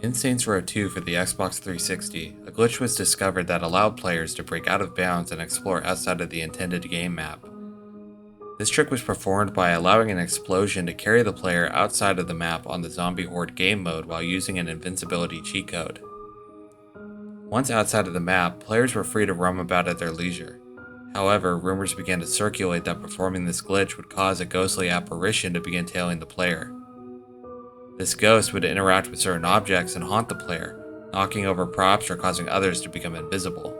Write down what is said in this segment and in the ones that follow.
In Saints Row 2 for the Xbox 360, a glitch was discovered that allowed players to break out of bounds and explore outside of the intended game map. This trick was performed by allowing an explosion to carry the player outside of the map on the Zombie Horde game mode while using an invincibility cheat code. Once outside of the map, players were free to roam about at their leisure. However, rumors began to circulate that performing this glitch would cause a ghostly apparition to begin tailing the player. This ghost would interact with certain objects and haunt the player, knocking over props or causing others to become invisible.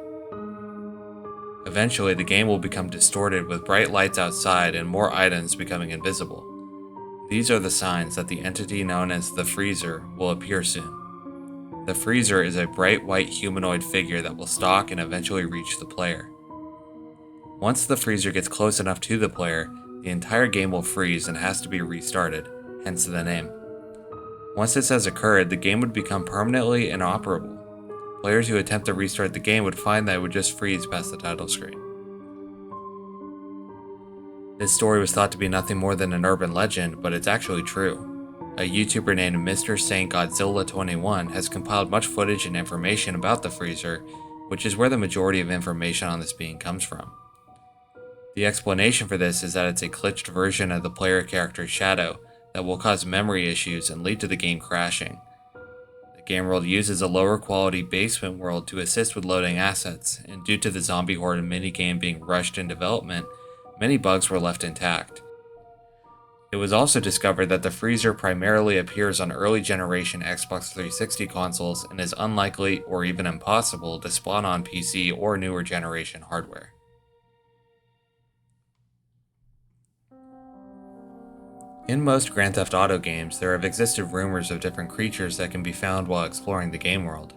Eventually, the game will become distorted with bright lights outside and more items becoming invisible. These are the signs that the entity known as the Freezer will appear soon. The Freezer is a bright white humanoid figure that will stalk and eventually reach the player. Once the Freezer gets close enough to the player, the entire game will freeze and has to be restarted, hence the name. Once this has occurred, the game would become permanently inoperable. Players who attempt to restart the game would find that it would just freeze past the title screen. This story was thought to be nothing more than an urban legend, but it's actually true. A YouTuber named Mr. Saint Godzilla 21 has compiled much footage and information about the Freezer, which is where the majority of information on this being comes from. The explanation for this is that it's a glitched version of the player character's shadow that will cause memory issues and lead to the game crashing. The game world uses a lower quality basement world to assist with loading assets, and due to the Zombie Horde minigame being rushed in development, many bugs were left intact. It was also discovered that the Freezer primarily appears on early generation Xbox 360 consoles and is unlikely or even impossible to spawn on PC or newer generation hardware. In most Grand Theft Auto games, there have existed rumors of different creatures that can be found while exploring the game world.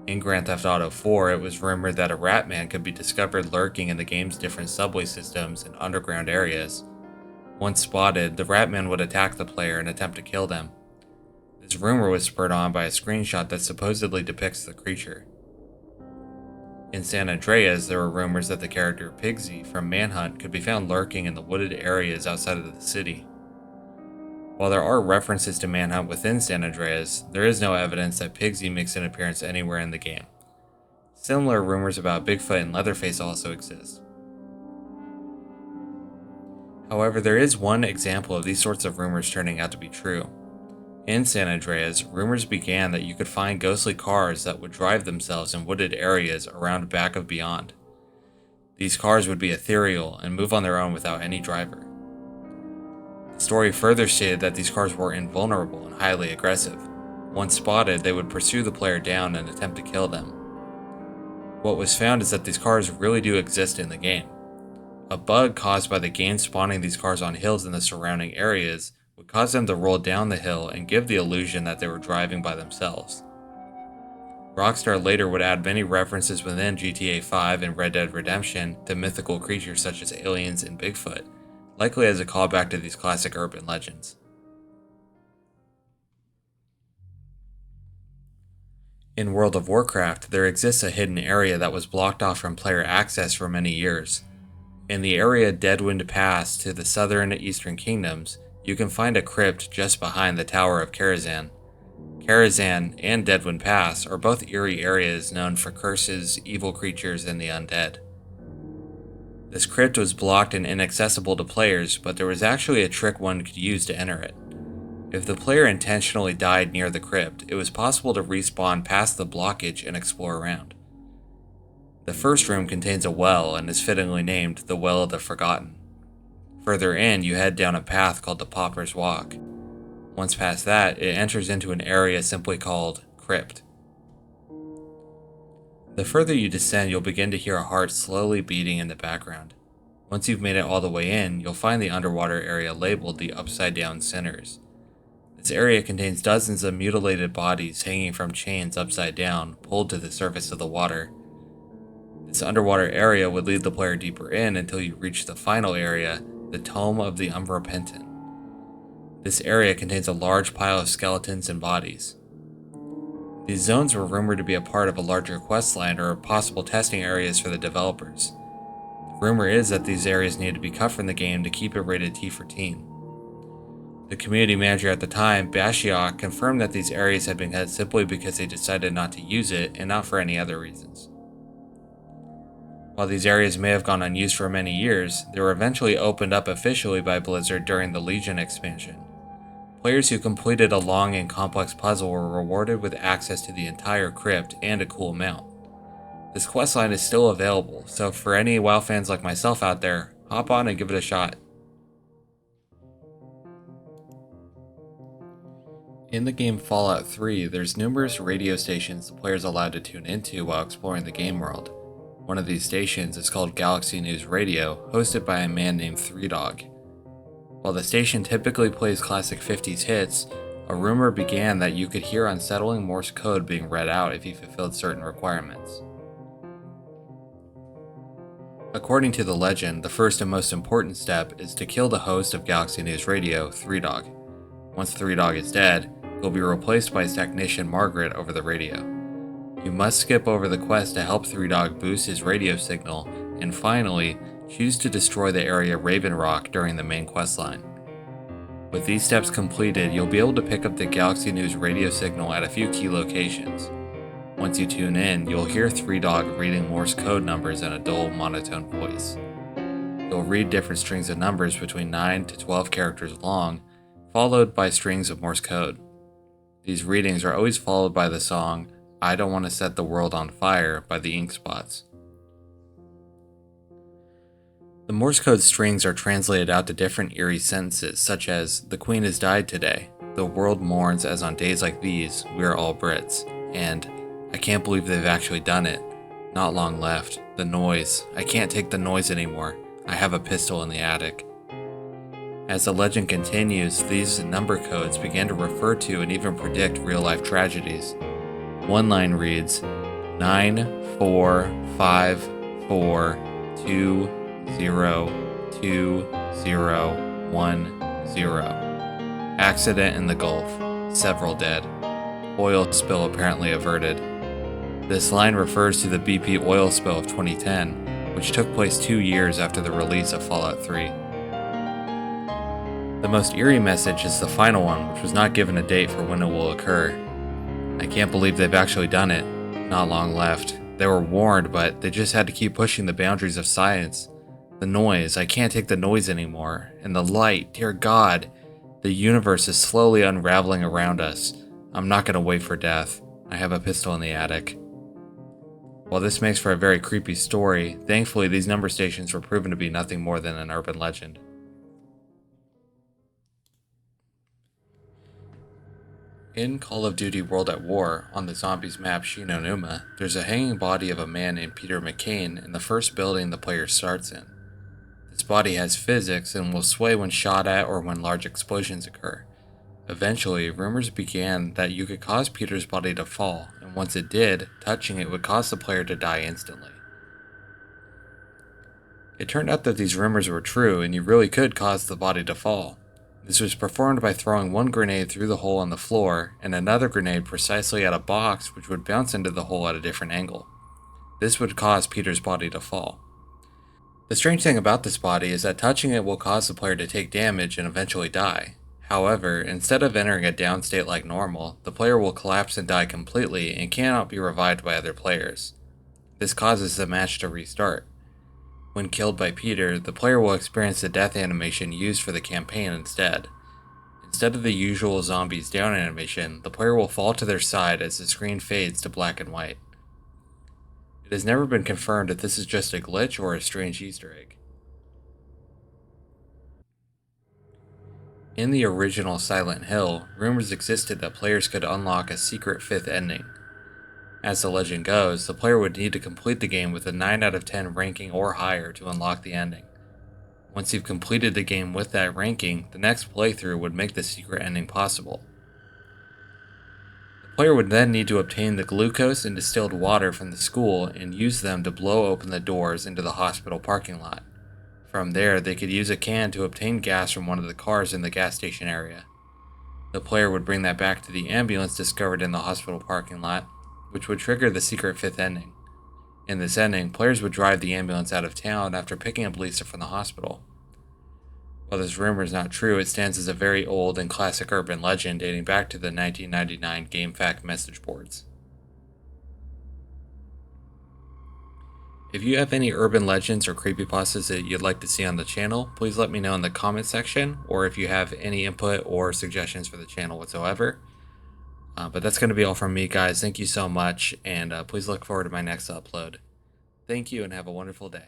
In Grand Theft Auto 4, it was rumored that a Ratman could be discovered lurking in the game's different subway systems and underground areas. Once spotted, the Ratman would attack the player and attempt to kill them. This rumor was spurred on by a screenshot that supposedly depicts the creature. In San Andreas, there were rumors that the character Pigsy from Manhunt could be found lurking in the wooded areas outside of the city. While there are references to Manhunt within San Andreas, there is no evidence that Pigsy makes an appearance anywhere in the game. Similar rumors about Bigfoot and Leatherface also exist. However, there is one example of these sorts of rumors turning out to be true. In San Andreas, rumors began that you could find ghostly cars that would drive themselves in wooded areas around Back of Beyond. These cars would be ethereal and move on their own without any driver. The story further stated that these cars were invulnerable and highly aggressive. Once spotted, they would pursue the player down and attempt to kill them. What was found is that these cars really do exist in the game. A bug caused by the game spawning these cars on hills in the surrounding areas would cause them to roll down the hill and give the illusion that they were driving by themselves. Rockstar later would add many references within GTA 5 and Red Dead Redemption to mythical creatures such as aliens and Bigfoot, likely as a callback to these classic urban legends. In World of Warcraft, there exists a hidden area that was blocked off from player access for many years. In the area Deadwind Pass to the southern and eastern kingdoms, you can find a crypt just behind the Tower of Karazhan. Karazhan and Deadwind Pass are both eerie areas known for curses, evil creatures, and the undead. This crypt was blocked and inaccessible to players, but there was actually a trick one could use to enter it. If the player intentionally died near the crypt, it was possible to respawn past the blockage and explore around. The first room contains a well and is fittingly named the Well of the Forgotten. Further in, you head down a path called the Pauper's Walk. Once past that, it enters into an area simply called Crypt. The further you descend, you'll begin to hear a heart slowly beating in the background. Once you've made it all the way in, you'll find the underwater area labeled the Upside Down Sinners. This area contains dozens of mutilated bodies hanging from chains upside down, pulled to the surface of the water. This underwater area would lead the player deeper in until you reach the final area, the Tome of the Unrepentant. This area contains a large pile of skeletons and bodies. These zones were rumored to be a part of a larger questline or possible testing areas for the developers. The rumor is that these areas needed to be cut from the game to keep it rated T for teen. The community manager at the time, Bashiok, confirmed that these areas had been cut simply because they decided not to use it and not for any other reasons. While these areas may have gone unused for many years, they were eventually opened up officially by Blizzard during the Legion expansion. Players who completed a long and complex puzzle were rewarded with access to the entire crypt and a cool mount. This questline is still available, so for any WoW fans like myself out there, hop on and give it a shot. In the game Fallout 3, there's numerous radio stations the player's allowed to tune into while exploring the game world. One of these stations is called Galaxy News Radio, hosted by a man named Three Dog. While the station typically plays classic 50s hits, a rumor began that you could hear unsettling Morse code being read out if you fulfilled certain requirements. According to the legend, the first and most important step is to kill the host of Galaxy News Radio, Three Dog. Once Three Dog is dead, he'll be replaced by his technician Margaret over the radio. You must skip over the quest to help Three Dog boost his radio signal, and finally, choose to destroy the area Raven Rock during the main questline. With these steps completed, you'll be able to pick up the Galaxy News radio signal at a few key locations. Once you tune in, you'll hear Three Dog reading Morse code numbers in a dull, monotone voice. He'll read different strings of numbers between 9 to 12 characters long, followed by strings of Morse code. These readings are always followed by the song "I Don't Want to Set the World on Fire" by the Ink Spots. The Morse code strings are translated out to different eerie sentences, such as "The Queen has died today," "The world mourns as on days like these, we are all Brits," and "I can't believe they've actually done it. Not long left. The noise. I can't take the noise anymore. I have a pistol in the attic." As the legend continues, these number codes begin to refer to and even predict real-life tragedies. One line reads, 94542022010. Accident in the Gulf. Several dead. Oil spill apparently averted. This line refers to the BP oil spill of 2010, which took place 2 years after the release of Fallout 3. The most eerie message is the final one, which was not given a date for when it will occur. "I can't believe they've actually done it. Not long left. They were warned, but they just had to keep pushing the boundaries of science. The noise, I can't take the noise anymore. And the light, dear God. The universe is slowly unraveling around us. I'm not gonna wait for death. I have a pistol in the attic." While this makes for a very creepy story, thankfully these number stations were proven to be nothing more than an urban legend. In Call of Duty World at War, on the zombies map Shinonuma, there's a hanging body of a man named Peter McCain in the first building the player starts in. This body has physics and will sway when shot at or when large explosions occur. Eventually, rumors began that you could cause Peter's body to fall, and once it did, touching it would cause the player to die instantly. It turned out that these rumors were true, and you really could cause the body to fall. This was performed by throwing one grenade through the hole on the floor, and another grenade precisely at a box which would bounce into the hole at a different angle. This would cause Peter's body to fall. The strange thing about this body is that touching it will cause the player to take damage and eventually die. However, instead of entering a down state like normal, the player will collapse and die completely and cannot be revived by other players. This causes the match to restart. When killed by Peter, the player will experience the death animation used for the campaign instead. Instead of the usual zombies down animation, the player will fall to their side as the screen fades to black and white. It has never been confirmed if this is just a glitch or a strange Easter egg. In the original Silent Hill, rumors existed that players could unlock a secret fifth ending. As the legend goes, the player would need to complete the game with a 9 out of 10 ranking or higher to unlock the ending. Once you've completed the game with that ranking, the next playthrough would make the secret ending possible. The player would then need to obtain the glucose and distilled water from the school and use them to blow open the doors into the hospital parking lot. From there, they could use a can to obtain gas from one of the cars in the gas station area. The player would bring that back to the ambulance discovered in the hospital parking lot, which would trigger the secret fifth ending. In this ending, players would drive the ambulance out of town after picking up Lisa from the hospital. While this rumor is not true, it stands as a very old and classic urban legend dating back to the 1999 GameFAQ message boards. If you have any urban legends or creepypastas that you'd like to see on the channel, please let me know in the comment section, or if you have any input or suggestions for the channel whatsoever. But that's going to be all from me, guys. Thank you so much, and please look forward to my next upload. Thank you, and have a wonderful day.